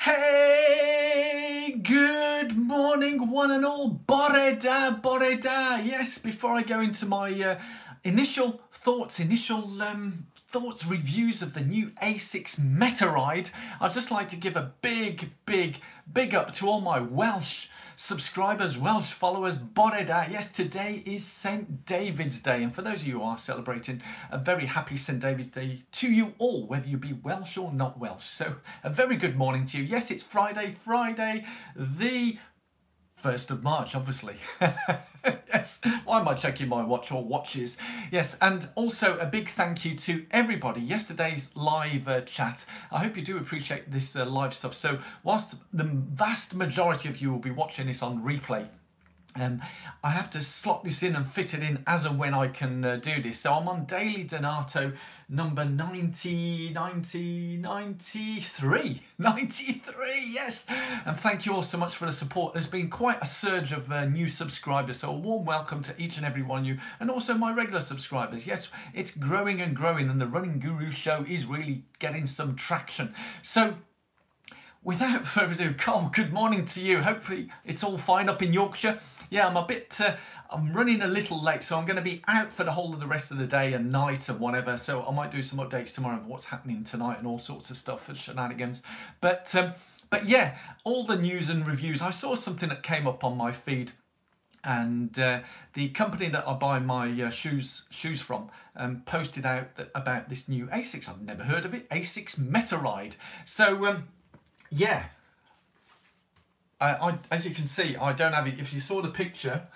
Hey, good morning, one and all. Bore da, bore da. Yes, before I go into my initial thoughts, reviews of the new ASICS Metaride, I'd just like to give a big up to all my Welsh subscribers, Welsh followers. Bore da. Yes, today is St. David's Day, and for those of you who are celebrating, a very happy St. David's Day to you all, whether you be Welsh or not Welsh. So a very good morning to you. Yes, it's Friday the 1st of March, obviously. Yes, why am I checking my watch or watches? Yes, and also a big thank you to everybody. Yesterday's live chat, I hope you do appreciate this live stuff. So whilst the vast majority of you will be watching this on replay, I have to slot this in and fit it in as and when I can do this. So I'm on Daily Donato number 93, yes. And thank you all so much for the support. There's been quite a surge of new subscribers, so a warm welcome to each and every one of you, and also my regular subscribers. Yes, it's growing and growing, and the Running Guru show is really getting some traction. So without further ado, Carl, good morning to you. Hopefully it's all fine up in Yorkshire. Yeah, I'm running a little late, so I'm going to be out for the whole of the rest of the day and night and whatever. So I might do some updates tomorrow of what's happening tonight and all sorts of stuff and shenanigans. But yeah, all the news and reviews. I saw something that came up on my feed, and the company that I buy my shoes from posted out about this new ASICS. I've never heard of it. ASICS Metaride. So yeah. As you can see, I don't have it. If you saw the picture,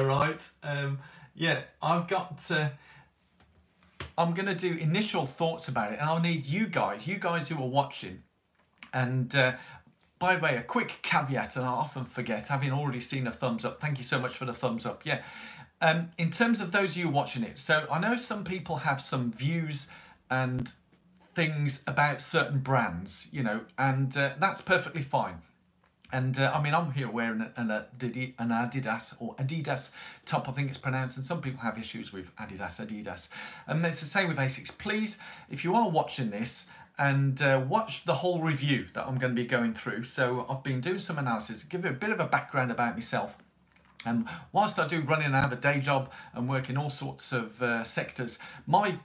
right? Yeah, I've got. I'm going to do initial thoughts about it, and I'll need you guys who are watching. And by the way, a quick caveat, and I often forget, having already seen a thumbs up. Thank you so much for the thumbs up. Yeah. In terms of those of you watching it, so I know some people have some views and things about certain brands, you know, and that's perfectly fine. And I mean, I'm here wearing an Adidas or Adidas top, I think it's pronounced, and some people have issues with Adidas. And it's the same with ASICS. Please, if you are watching this, and watch the whole review that I'm going to be going through. So I've been doing some analysis, give you a bit of a background about myself. And whilst I do run in and have a day job and work in all sorts of sectors, my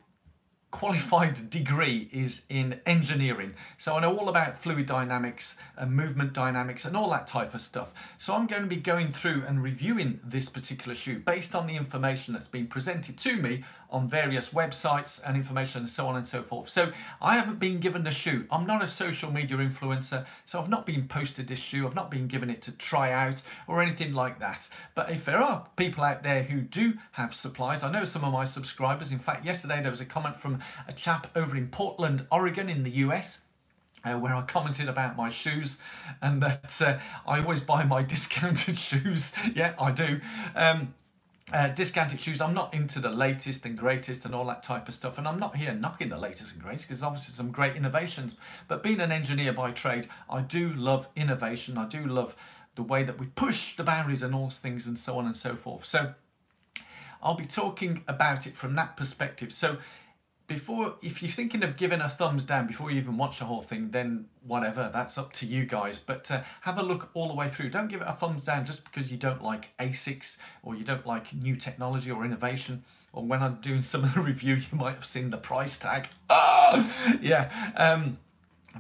qualified degree is in engineering, so I know all about fluid dynamics and movement dynamics and all that type of stuff. So I'm going to be going through and reviewing this particular shoe based on the information that's been presented to me on various websites and information and so on and so forth. So I haven't been given the shoe. I'm not a social media influencer, so I've not been posted this shoe. I've not been given it to try out or anything like that. But if there are people out there who do have supplies, I know some of my subscribers. In fact, yesterday there was a comment from a chap over in Portland, Oregon in the US, where I commented about my shoes and that I always buy my discounted shoes. Yeah, I do. Discounted shoes. I'm not into the latest and greatest and all that type of stuff, and I'm not here knocking the latest and greatest, because obviously some great innovations, but being an engineer by trade, I do love innovation. I do love the way that we push the boundaries and all things and so on and so forth. So I'll be talking about it from that perspective. So if you're thinking of giving a thumbs down before you even watch the whole thing, then whatever, that's up to you guys. But have a look all the way through. Don't give it a thumbs down just because you don't like ASICS or you don't like new technology or innovation. Or when I'm doing some of the review, you might have seen the price tag. Yeah.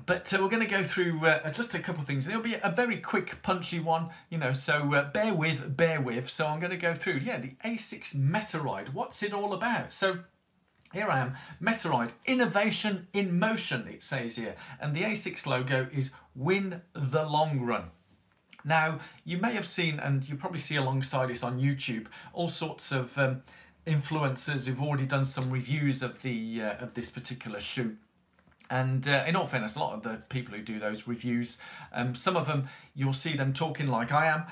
But we're going to go through just a couple of things. It'll be a very quick, punchy one, you know, so bear with. So I'm going to go through, yeah, the ASICS Metaride. What's it all about? So here I am, Metaride, innovation in motion, it says here. And the ASICS logo is win the long run. Now, you may have seen, and you probably see alongside this on YouTube, all sorts of influencers who've already done some reviews of this particular shoe. And in all fairness, a lot of the people who do those reviews, some of them you'll see them talking like I am,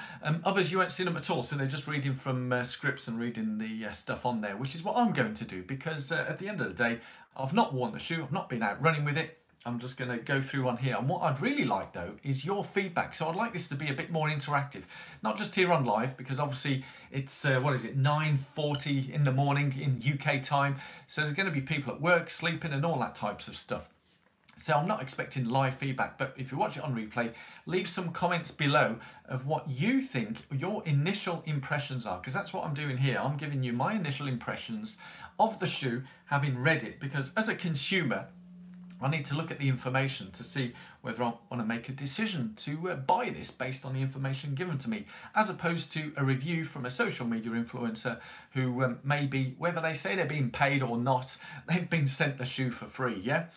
others you won't see them at all, so they're just reading from scripts and reading the stuff on there, which is what I'm going to do, because at the end of the day, I've not worn the shoe, I've not been out running with it. I'm just going to go through on here, and what I'd really like though is your feedback. So I'd like this to be a bit more interactive, not just here on live, because obviously it's 9:40 in the morning in UK time, so there's going to be people at work sleeping and all that types of stuff. So I'm not expecting live feedback, but if you watch it on replay, leave some comments below of what you think your initial impressions are, because that's what I'm doing here. I'm giving you my initial impressions of the shoe, having read it, because as a consumer, I need to look at the information to see whether I want to make a decision to buy this based on the information given to me, as opposed to a review from a social media influencer who maybe, whether they say they're being paid or not, they've been sent the shoe for free, yeah?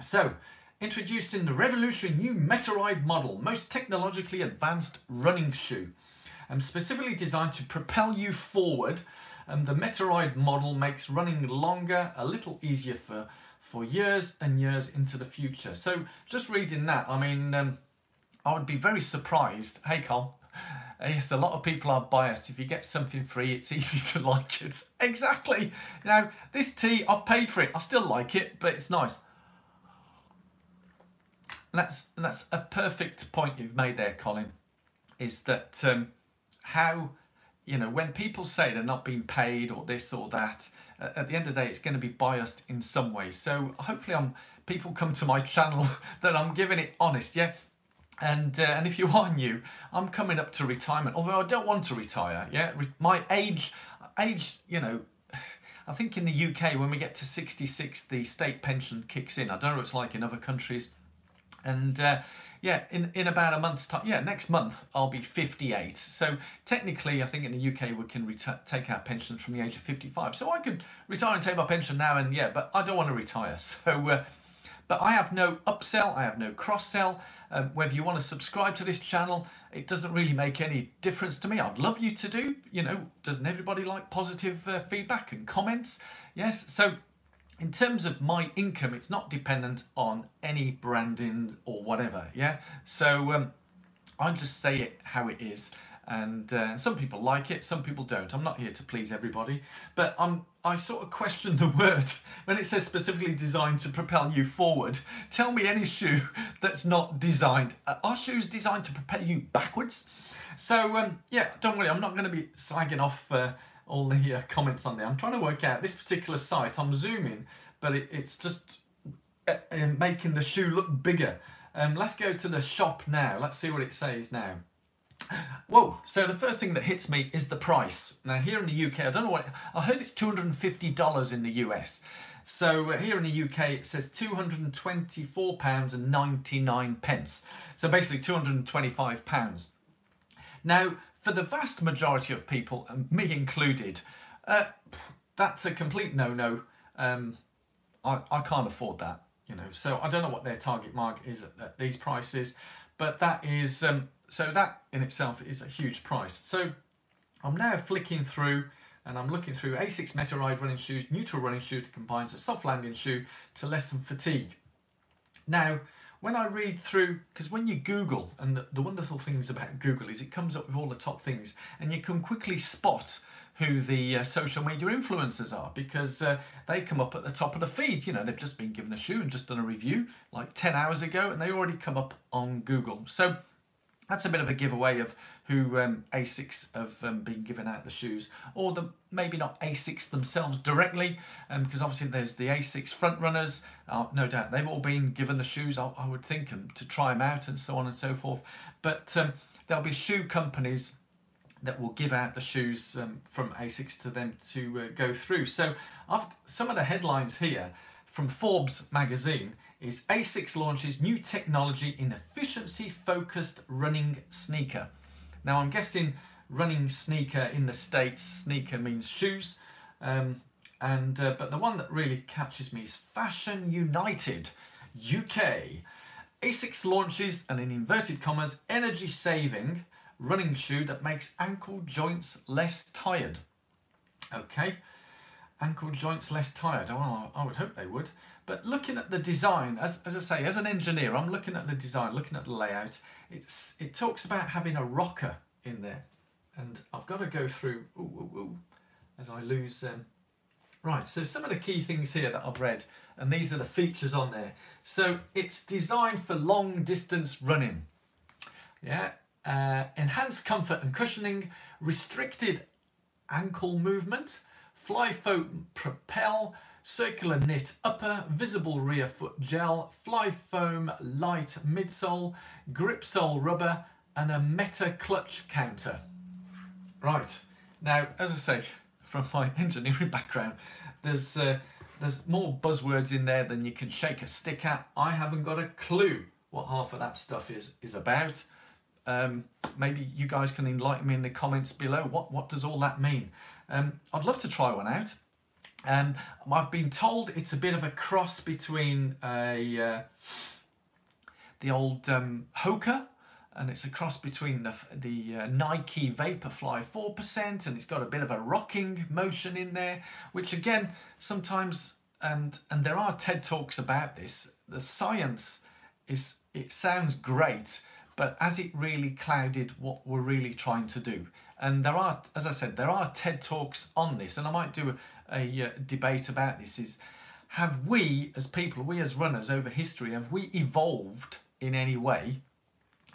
So, introducing the revolutionary new Metaride model, most technologically advanced running shoe. Specifically designed to propel you forward, the Metaride model makes running longer, a little easier for years and years into the future. So, just reading that, I mean, I would be very surprised. Hey, Carl. Yes, a lot of people are biased. If you get something free, it's easy to like it. Exactly. Now, this tee, I've paid for it. I still like it, but it's nice. That's a perfect point you've made there, Colin, is that how, you know, when people say they're not being paid or this or that, at the end of the day, it's going to be biased in some way. So hopefully people come to my channel that I'm giving it honest, yeah? And if you are new, I'm coming up to retirement, although I don't want to retire, yeah? My age, you know, I think in the UK, when we get to 66, the state pension kicks in. I don't know what it's like in other countries. And yeah, in about a month's time, yeah, next month I'll be 58. So technically, I think in the UK we can take our pensions from the age of 55. So I could retire and take my pension now, and yeah, but I don't want to retire. So, but I have no upsell, I have no cross-sell. Whether you want to subscribe to this channel, it doesn't really make any difference to me. I'd love you to do. You know, doesn't everybody like positive feedback and comments? Yes. So, in terms of my income, it's not dependent on any branding or whatever, yeah? So I'll just say it how it is. And some people like it, some people don't. I'm not here to please everybody. But I sort of question the word when it says specifically designed to propel you forward. Tell me any shoe that's not designed. Are shoes designed to propel you backwards? So yeah, don't worry, I'm not going to be slagging off all the comments on there. I'm trying to work out this particular site. I'm zooming, but it's just making the shoe look bigger. Let's go to the shop now. Let's see what it says now. Whoa, so the first thing that hits me is the price. Now here in the UK, I don't know what, I heard it's $250 in the US. So here in the UK it says £224.99. So basically £225. Now, for the vast majority of people, and me included, that's a complete no-no. I can't afford that, you know. So I don't know what their target market is at these prices, but that is, so that in itself is a huge price. So I'm now flicking through and I'm looking through ASICS Metaride running shoes, neutral running shoe that combines a soft landing shoe to lessen fatigue. Now, when I read through, because when you Google, and the wonderful things about Google is it comes up with all the top things, and you can quickly spot who the social media influencers are, because they come up at the top of the feed. You know, they've just been given a shoe and just done a review like 10 hours ago, and they already come up on Google. So that's a bit of a giveaway of who ASICS have been giving out the shoes, or maybe not ASICS themselves directly, because obviously there's the ASICS front runners. No doubt they've all been given the shoes, I would think, to try them out and so on and so forth. But there'll be shoe companies that will give out the shoes from ASICS to them to go through. So some of the headlines here from Forbes magazine is ASICS launches new technology in efficiency-focused running sneaker. Now I'm guessing running sneaker in the States, sneaker means shoes, but the one that really catches me is Fashion United UK. ASICS launches an, in inverted commas, energy-saving running shoe that makes ankle joints less tired. Okay. Ankle joints less tired. Oh, I would hope they would. But looking at the design, as I say, as an engineer, I'm looking at the design, looking at the layout. It talks about having a rocker in there, and I've got to go through as I lose them. Right, so some of the key things here that I've read, and these are the features on there. So it's designed for long distance running. Yeah, enhanced comfort and cushioning, restricted ankle movement, fly foam propel, circular knit upper, visible rear foot gel, fly foam light midsole, grip sole rubber, and a meta clutch counter. Right, now as I say, from my engineering background, there's more buzzwords in there than you can shake a stick at. I haven't got a clue what half of that stuff is about. Maybe you guys can enlighten me in the comments below. What does all that mean? I'd love to try one out. I've been told it's a bit of a cross between the old Hoka, and it's a cross between the Nike Vaporfly 4%, and it's got a bit of a rocking motion in there, which again, sometimes, and there are TED Talks about this, the science it sounds great, but has it really clouded what we're really trying to do? And there are, as I said, there are TED Talks on this, and I might do a debate about this, have we as people, we as runners over history, have we evolved in any way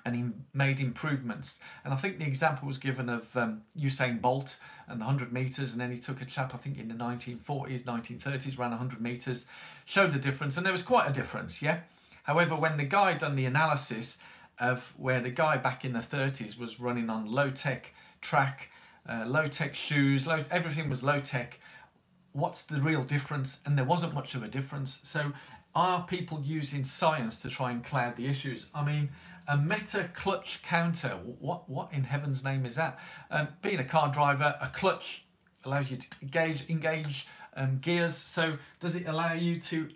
and made improvements? And I think the example was given of Usain Bolt and the 100 metres, and then he took a chap, I think in the 1940s, 1930s, ran 100 metres, showed the difference, and there was quite a difference, yeah? However, when the guy done the analysis of where the guy back in the 30s was running on low-tech track, low-tech shoes, everything was low-tech, what's the real difference? And there wasn't much of a difference. So are people using science to try and cloud the issues? I mean, a meta clutch counter, what in heaven's name is that? Being a car driver, a clutch allows you to engage gears. So does it allow you to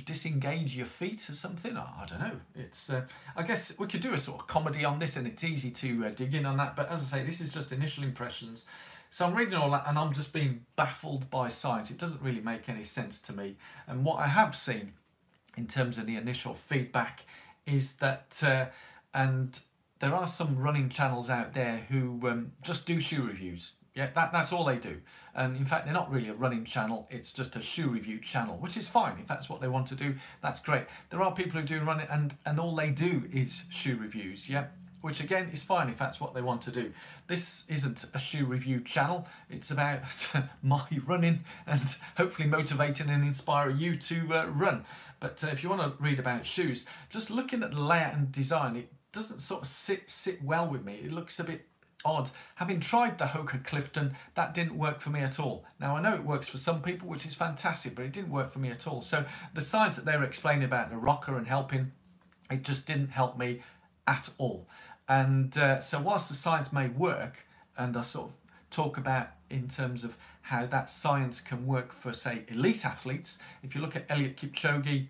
disengage your feet or something? I don't know. It's I guess we could do a sort of comedy on this, and it's easy to dig in on that. But as I say, this is just initial impressions. So I'm reading all that and I'm just being baffled by science. It doesn't really make any sense to me. And what I have seen in terms of the initial feedback is that, and there are some running channels out there who just do shoe reviews. Yeah, that's all they do. And in fact, they're not really a running channel, it's just a shoe review channel, which is fine. If that's what they want to do, that's great. There are people who do running and all they do is shoe reviews, yeah, which again is fine if that's what they want to do. This isn't a shoe review channel, it's about my running and hopefully motivating and inspiring you to run. But if you want to read about shoes, just looking at the layout and design, it doesn't sort of sit well with me. It looks a bit odd. Having tried the Hoka Clifton, that didn't work for me at all. Now I know it works for some people, which is fantastic, but it didn't work for me at all. So the science that they were explaining about the rocker and helping, it just didn't help me at all. And so whilst the science may work, and I sort of talk about in terms of how that science can work for, say, elite athletes, if you look at Eliud Kipchoge,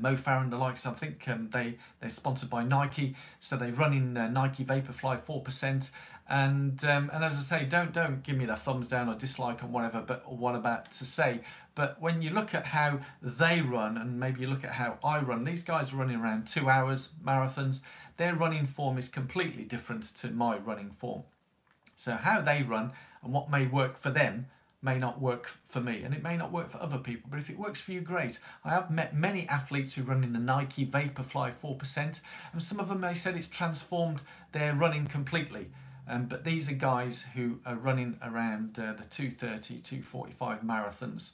Mo Farah and the likes, I think they're sponsored by Nike, so they run in Nike Vaporfly 4%. And as I say, don't give me the thumbs down or dislike or whatever, but what about to say. But when you look at how they run, and maybe you look at how I run, these guys are running around 2 hours marathons. Their running form is completely different to my running form. So how they run and what may work for them may not work for me, and it may not work for other people, but if it works for you, great. I have met many athletes who run in the Nike Vaporfly 4%, and some of them may said it's transformed their running completely. But these are guys who are running around the 2:30, 2:45 marathons,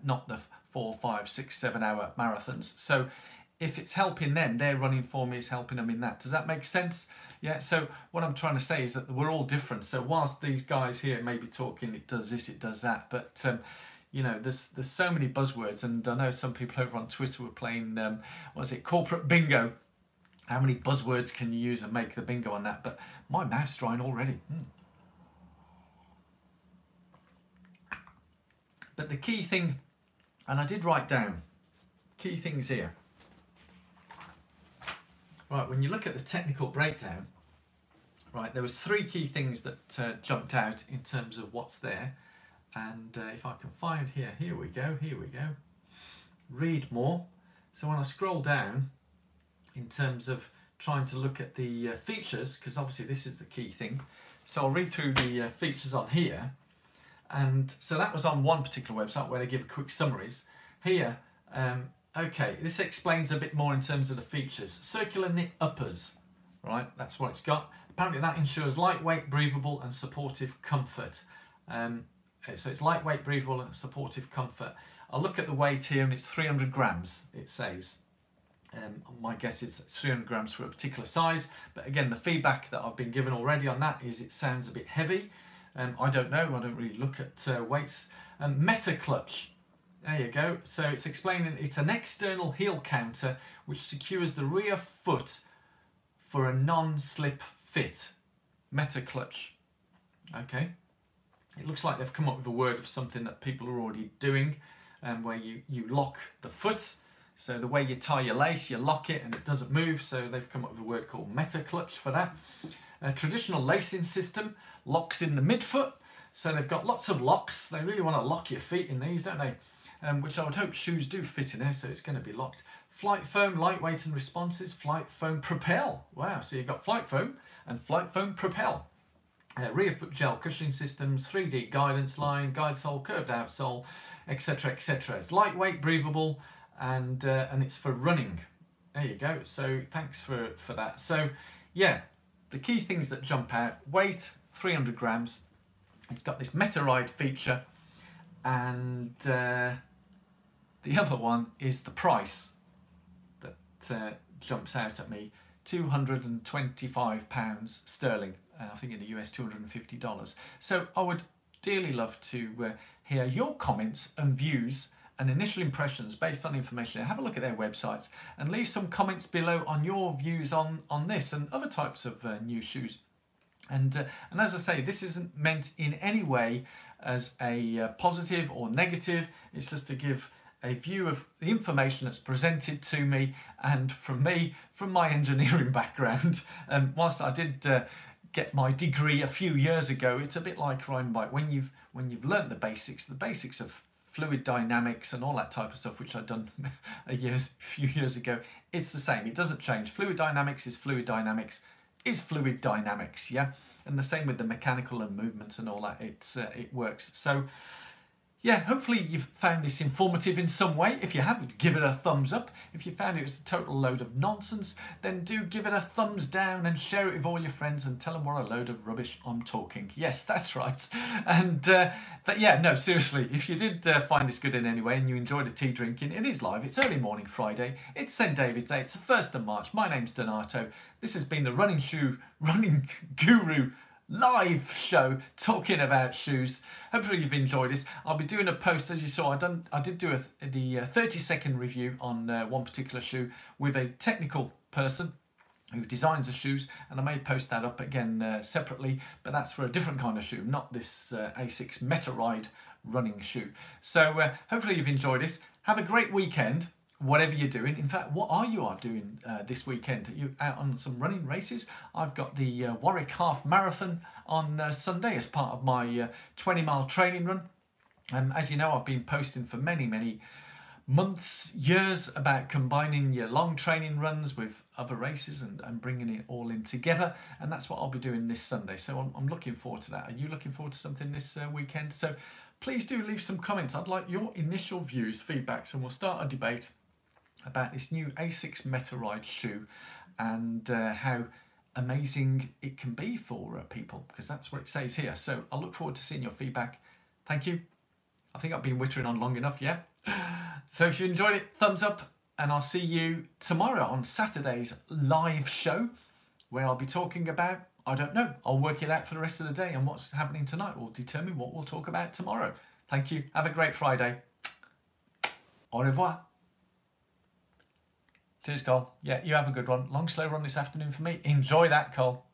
not the 4, 5, 6, 7 hour marathons. So if it's helping them, their running form is helping them in that. Does that make sense? Yeah, so what I'm trying to say is that we're all different. So whilst these guys here may be talking, it does this, it does that, but you know, there's so many buzzwords, and I know some people over on Twitter were playing, what is it, corporate bingo. How many buzzwords can you use and make the bingo on that? But my mouth's drying already. But the key thing, and I did write down key things here. Right, when you look at the technical breakdown, right, there was 3 key things that jumped out in terms of what's there. And if I can find here we go. Read more. So when I scroll down, in terms of trying to look at the features, because obviously this is the key thing. So I'll read through the features on here. And so that was on one particular website where they give quick summaries. Here, okay, this explains a bit more in terms of the features. Circular knit uppers, right? That's what it's got. Apparently that ensures lightweight, breathable and supportive comfort. So it's lightweight, breathable and supportive comfort. I'll look at the weight here and it's 300 grams, it says. My guess is it's 300 grams for a particular size, but again the feedback that I've been given already on that is it sounds a bit heavy. I don't know, I don't really look at weights. Meta clutch, there you go. So it's explaining it's an external heel counter which secures the rear foot for a non-slip fit. Meta clutch, okay. It looks like they've come up with a word of something that people are already doing, where you lock the foot. So the way you tie your lace, you lock it and it doesn't move. So they've come up with a word called meta clutch for that. A traditional lacing system locks in the midfoot. So they've got lots of locks. They really want to lock your feet in these, don't they? Which I would hope shoes do fit in there, so it's going to be locked. Flight foam, lightweight and responses. Flight foam propel. Wow, so you've got flight foam and flight foam propel. Rear foot gel cushioning systems, 3D guidance line, guide sole, curved outsole, etc, etc. It's lightweight, breathable, and it's for running. There you go. So thanks for that. So yeah, the key things that jump out: weight 300 grams. It's got this Metaride feature, and the other one is the price that jumps out at me: £225 sterling. I think in the US $250. So I would dearly love to hear your comments and views and initial impressions based on information. Have a look at their websites and leave some comments below on your views on this and other types of new shoes. And as I say, this isn't meant in any way as a positive or negative. It's just to give a view of the information that's presented to me and from my engineering background. And whilst I did get my degree a few years ago, it's a bit like riding a bike. When you've learnt the basics of fluid dynamics and all that type of stuff, which I'd done a few years ago, it's the same. It doesn't change. Fluid dynamics is fluid dynamics is fluid dynamics, yeah. And the same with the mechanical and movement and all that. It works. So yeah, hopefully you've found this informative in some way. If you haven't, give it a thumbs up. If you found it was a total load of nonsense, then do give it a thumbs down and share it with all your friends and tell them what a load of rubbish I'm talking. Yes, that's right. And but yeah, no, seriously, if you did find this good in any way and you enjoyed a tea drinking, it is live. It's early morning Friday. It's St. David's Day. It's the 1st of March. My name's Donato. This has been the Running Guru live show talking about shoes. Hopefully you've enjoyed this. I'll be doing a post, as you saw. I did do the 30-second review on one particular shoe with a technical person who designs the shoes, and I may post that up again separately, but that's for a different kind of shoe, not this ASICS Metaride running shoe. So hopefully you've enjoyed this. Have a great weekend, whatever you're doing. In fact, what are you doing this weekend? Are you out on some running races? I've got the Warwick Half Marathon on Sunday as part of my 20-mile training run. As you know, I've been posting for many months, years about combining your long training runs with other races and bringing it all in together. And that's what I'll be doing this Sunday. So I'm looking forward to that. Are you looking forward to something this weekend? So please do leave some comments. I'd like your initial views, feedbacks, and we'll start a debate about this new ASICS Metaride shoe and how amazing it can be for people, because that's what it says here. So I look forward to seeing your feedback. Thank you. I think I've been wittering on long enough, yeah? So if you enjoyed it, thumbs up, and I'll see you tomorrow on Saturday's live show, where I'll be talking about, I don't know, I'll work it out for the rest of the day, and what's happening tonight will determine what we'll talk about tomorrow. Thank you. Have a great Friday. Au revoir. Cheers, Cole. Yeah, you have a good one. Long, slow run this afternoon for me. Enjoy that, Cole.